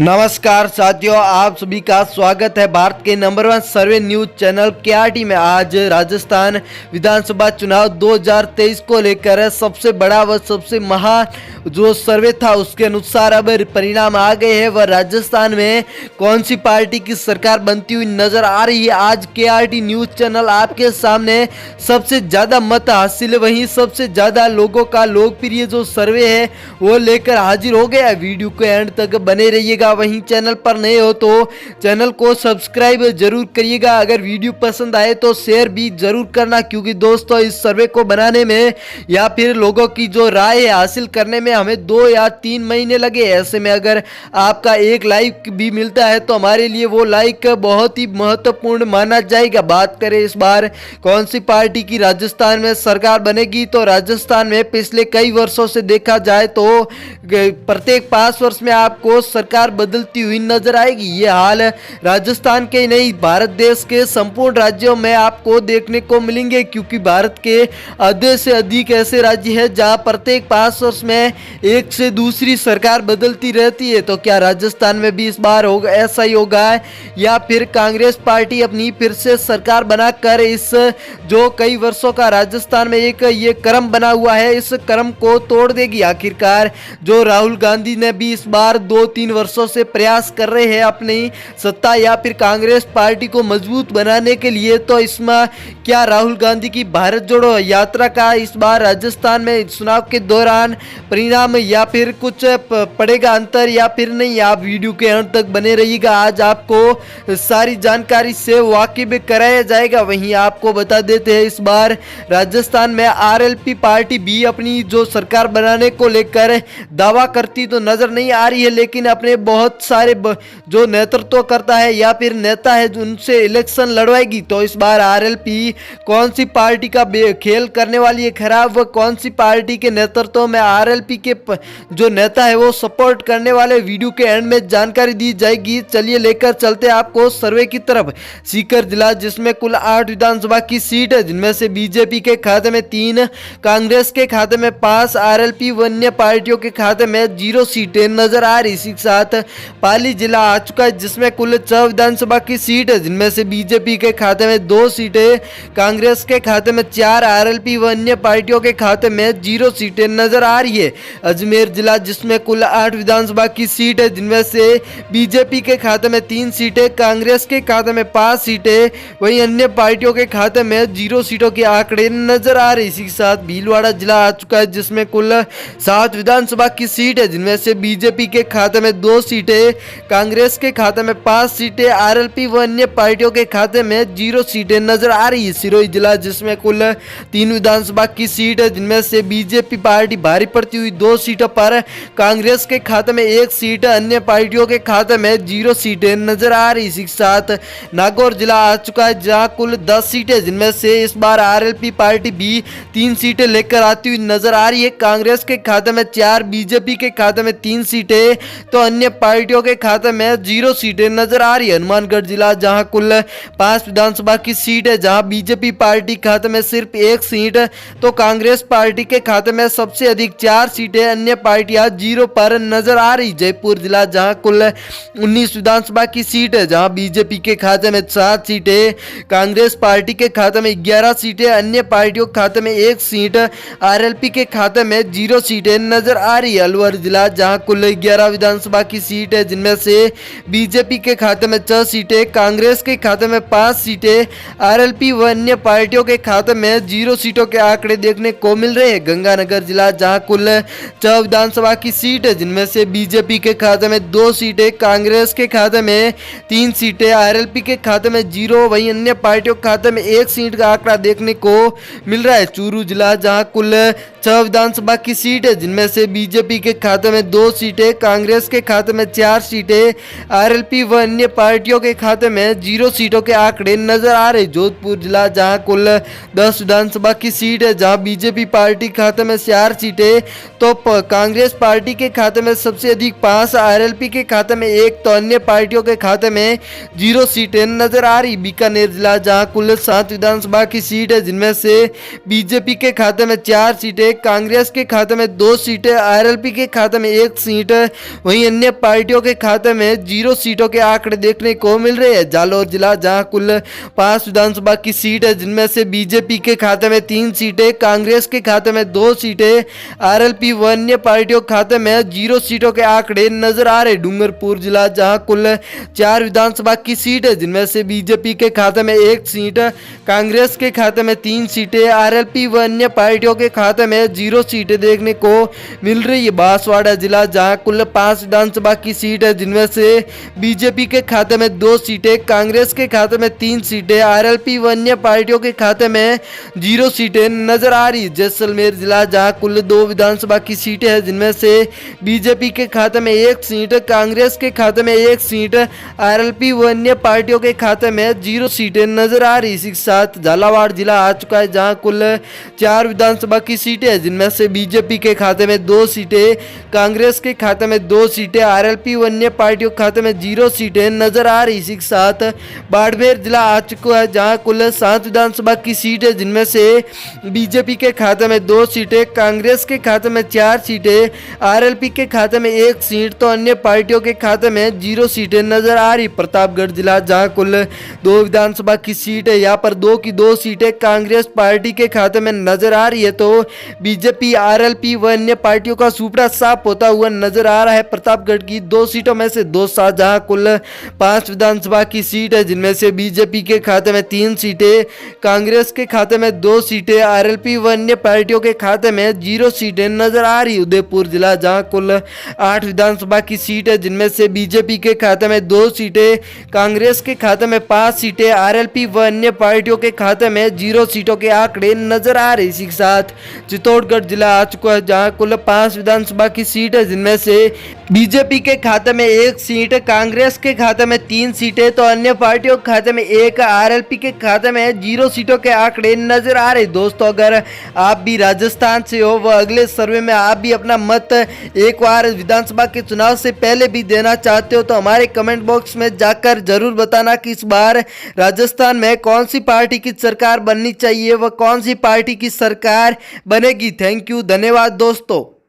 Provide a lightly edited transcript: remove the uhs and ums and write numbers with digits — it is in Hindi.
नमस्कार साथियों, आप सभी का स्वागत है भारत के नंबर 1 सर्वे न्यूज चैनल केआरटी में। आज राजस्थान विधानसभा चुनाव 2023 को लेकर सबसे बड़ा व सबसे महान जो सर्वे था उसके अनुसार अब परिणाम आ गए हैं। वह राजस्थान में कौन सी पार्टी की सरकार बनती हुई नजर आ रही है। आज केआरटी न्यूज चैनल आपके सामने सबसे ज्यादा मत हासिल, वहीं सबसे ज्यादा लोगों का लोकप्रिय जो सर्वे है वो लेकर हाजिर हो गया। वीडियो को एंड तक बने रहिएगा। वहीं चैनल पर नए हो तो चैनल को सब्सक्राइब जरूर करिएगा। अगर वीडियो पसंद आए तो शेयर भी जरूर करना, क्योंकि दोस्तों इस सर्वे को बनाने में या फिर लोगों की जो राय हासिल करने में हमें 2 या 3 महीने लगे। ऐसे में अगर आपका एक लाइक भी मिलता है तो हमारे लिए वो लाइक बहुत ही महत्वपूर्ण माना जाएगा। बात करें इस बार कौन सी पार्टी की राजस्थान में सरकार बनेगी, तो राजस्थान में पिछले कई वर्षों से देखा जाए तो प्रत्येक 5 वर्ष में आपको सरकार बदलती हुई नजर आएगी। ये हाल राजस्थान के नहीं भारत देश के संपूर्ण राज्यों में आपको देखने को मिलेंगे, क्योंकि भारत के आधे से अधिक ऐसे राज्य हैं जहां प्रत्येक 5 वर्ष में एक से दूसरी सरकार बदलती रहती है। तो क्या राजस्थान में भी इस बार होगा, ऐसा ही होगा, या फिर कांग्रेस पार्टी अपनी फिर से सरकार बनाकर इस जो कई वर्षों का राजस्थान में एक ये क्रम बना हुआ है इस क्रम को तोड़ देगी। आखिरकार जो राहुल गांधी ने भी इस बार 2-3 वर्षों से प्रयास कर रहे हैं अपनी सत्ता या फिर कांग्रेस पार्टी को मजबूत बनाने के लिए, तो इसमें क्या राहुल गांधी की भारत जोड़ो यात्रा का इस बार राजस्थान में चुनाव के दौरान परिणाम या फिर कुछ पड़ेगा अंतर या फिर नहीं। आप वीडियो के अंत तक बने रहिएगा। आज आपको सारी जानकारी से वाकिफ कराया जाएगा। वहीं आपको बता देते हैं इस बार राजस्थान में आरएलपी पार्टी भी अपनी जो सरकार बनाने को लेकर दावा करती तो नजर नहीं आ रही है, लेकिन अपने बहुत सारे जो नेतृत्व करता है या फिर नेता है उनसे इलेक्शन लड़वाएगी। तो इस बार आरएलपी कौन सी पार्टी का खेल करने वाली है खराब, व कौन सी पार्टी के नेतृत्व में आरएलपी के जो नेता है वो सपोर्ट करने वाले, वीडियो के एंड में जानकारी दी जाएगी। चलिए लेकर चलते आपको सर्वे की तरफ। सीकर जिला जिसमें कुल 8 विधानसभा की सीट है, जिनमें से बीजेपी के खाते में 3, कांग्रेस के खाते में 5, आरएलपी व अन्य पार्टियों के खाते में 0 सीटें नजर आ रही। इसी के साथ पाली जिला आ चुका है जिसमें कुल 6 विधानसभा की सीट है, जिनमें से बीजेपी के खाते में 2 सीटें, कांग्रेस के खाते में 4, आरएलपी व अन्य पार्टियों के खाते में 0 सीटें नजर आ रही है। अजमेर जिला जिसमें कुल 8 विधानसभा की सीट है, जिनमें से बीजेपी के खाते में 3 सीटें, कांग्रेस के खाते में 5 सीटें, वहीं अन्य पार्टियों के खाते में 0 सीटों के आंकड़े नजर आ रहे। इसी के साथ भीलवाड़ा जिला आ चुका है जिसमें कुल 7 विधानसभा की सीट है, जिनमें से बीजेपी के खाते में 2 सीटें, कांग्रेस के खाते में 5 सीटें, आरएलपी व अन्य पार्टियों के खाते में 0 सीटें नजर आ रही है। सिरोही जिला जिसमें कुल 3 विधानसभा की सीट है, जिनमें से बीजेपी पार्टी भारी पड़ती हुई 2 सीटों पर, कांग्रेस के खाते में 1 सीट, अन्य पार्टियों के खाते में 0 सीटें नजर आ रही। इसी के साथ नागौर जिला आ चुका है जहां कुल 10 सीटें, जिनमें से इस बार आरएलपी पार्टी भी 3 सीटें लेकर आती हुई नजर आ रही है। कांग्रेस के खाते में 4, बीजेपी के खाते में 3 सीटें, तो अन्य पार्टियों के खाते में 0 सीटें नजर आ रही है। हनुमानगढ़ जिला जहां कुल 5 विधानसभा की सीट है, जहां बीजेपी पार्टी खाते में सिर्फ 1 सीट, तो कांग्रेस पार्टी के खाते में सबसे अधिक 4 सीटें, अन्य पार्टियां 0 पर नजर आ रही। जयपुर जिला जहां कुल 19 विधानसभा की सीट है, जहां बीजेपी के खाते में 7 सीटें, कांग्रेस पार्टी के खाते में 11 सीटें, अन्य पार्टियों के खाते में 1 सीट, आरएलपी के खाते में 0 सीटें नजर आ रही है। अलवर जिला जहां कुल 11 विधानसभा की सीट है, जिनमें से बीजेपी के खाते में 6 सीटें, कांग्रेस के खाते में 5 सीटें, आरएलपी व अन्य पार्टियों के खाते में 0 सीटों के आंकड़े देखने को मिल रहे हैं। गंगानगर जिला जहां कुल 6 विधानसभा की सीट है, जिनमें से बीजेपी के खाते में 2 सीटें, कांग्रेस के खाते में 3 सीटें, आरएलपी के खाते में 0, वहीं अन्य पार्टियों के खाते में 1 सीट का आंकड़ा देखने को मिल रहा है। चूरू जिला जहां कुल 6 विधानसभा की सीट है, जिनमें से बीजेपी के खाते में 2 सीटें, कांग्रेस के खाते में 4 सीटें, आरएलपी व अन्य पार्टियों के खाते में 0 सीटों के आंकड़े नजर आ रहे। जोधपुर जिला जहां कुल 10 विधानसभा की सीट है, जहां बीजेपी पार्टी खाते में 4 सीटें, तो कांग्रेस पार्टी के खाते में सबसे अधिक 5, आरएलपी के खाते में 1, तो अन्य पार्टियों के खाते में 0 सीटें नजर आ रही। बीकानेर जिला जहां कुल 7 विधानसभा की सीट है, जिनमें से बीजेपी के खाते में 4 सीटें, कांग्रेस के खाते में 2 सीटें, आरएलपी के खाते में 1 सीट, वहीं अन्य पार्टियों के खाते में 0 सीटों के आंकड़े देखने को मिल रहे हैं। जालौर जिला जहां कुल 5 विधानसभा की सीट है, जिनमें से बीजेपी के खाते में 3 सीटें, कांग्रेस के खाते में 2 सीटें, आरएलपी व अन्य पार्टियों के खाते में 0 सीटों के आंकड़े नजर आ रहे। डूंगरपुर जिला जहां कुल 4 विधानसभा की सीट है, जिनमें से बीजेपी के खाते में 1 सीट, कांग्रेस के खाते में 3 सीटें, आरएलपी व अन्य पार्टियों के खाते में 0 सीटें देखने को मिल रही है। बांसवाड़ा जिला जहां कुल 5 विधानसभा की सीट है, जिनमें से बीजेपी के खाते में 2 सीटें, कांग्रेस के खाते में 3 सीटें, आरएलपी व अन्य पार्टियों के खाते में 0 सीटें नजर आ रही है। जैसलमेर जिला जहां कुल 2 विधानसभा की सीटें हैं, जिनमें से बीजेपी के खाते में 1 सीट, कांग्रेस के खाते में 1 सीट, आरएलपी व अन्य पार्टियों के खाते में 0 सीटें नजर आ रही। इसी के साथ झालावाड़ जिला आ चुका है, जहां कुल 4 विधानसभा की सीटें हैं, जिनमें से बीजेपी के खाते में 2 सीटें, कांग्रेस के खाते में 2 सीटें, आरएलपी व अन्य पार्टियों के खाते में 0 सीटें नजर आ रही। इसी के साथ बाड़मेर जिला आ चुका है, जहां कुल 7 विधानसभा की सीट है, जिनमें से बीजेपी के खाते में 2 सीटें, कांग्रेस के खाते में 4 सीटें, आरएलपी के खाते में 1 सीट, तो अन्य पार्टियों के खाते में 0 सीटें नजर आ रही। प्रतापगढ़ जिला जहां कुल 2 विधानसभा की सीट है, यहाँ पर 2 की 2 सीटें कांग्रेस पार्टी के खाते में नजर आ रही है, तो बीजेपी, आरएलपी व अन्य पार्टियों का सुपड़ा साफ होता हुआ नजर आ रहा है। प्रतापगढ़ की 2 सीटों में से 2 साथ जहां कुल 5 विधानसभा की सीट है, जिनमें से बीजेपी के खाते में 3 सीटें, कांग्रेस के खाते में 2 सीटें, आरएलपी व अन्य पार्टियों के खाते में 0 सीटें नजर आ रही। उदयपुर जिला जहां कुल 8 विधानसभा की सीट है, जिनमें से बीजेपी के खाते में 2 सीटें, कांग्रेस के खाते में 5 सीटें, आरएलपी व अन्य पार्टियों के खाते में 0 सीटों के आंकड़े नजर आ रहे। इसी के साथ चित्तौड़गढ़ जिला आ चुका है, जहां कुल 5 विधानसभा की सीट है, जिनमें से बीजेपी के खाते में 1 सीट, कांग्रेस के खाते में 3 सीटें, तो अन्य पार्टियों के खाते में 1, आरएलपी के खाते में 0 सीटों के आंकड़े नजर आ रहे। दोस्तों, अगर आप भी राजस्थान से हो व अगले सर्वे में आप भी अपना मत एक बार विधानसभा के चुनाव से पहले भी देना चाहते हो, तो हमारे कमेंट बॉक्स में जाकर जरूर बताना कि इस बार राजस्थान में कौन सी पार्टी की सरकार बननी चाहिए व कौन सी पार्टी की सरकार बनेगी। थैंक यू, धन्यवाद दोस्तों।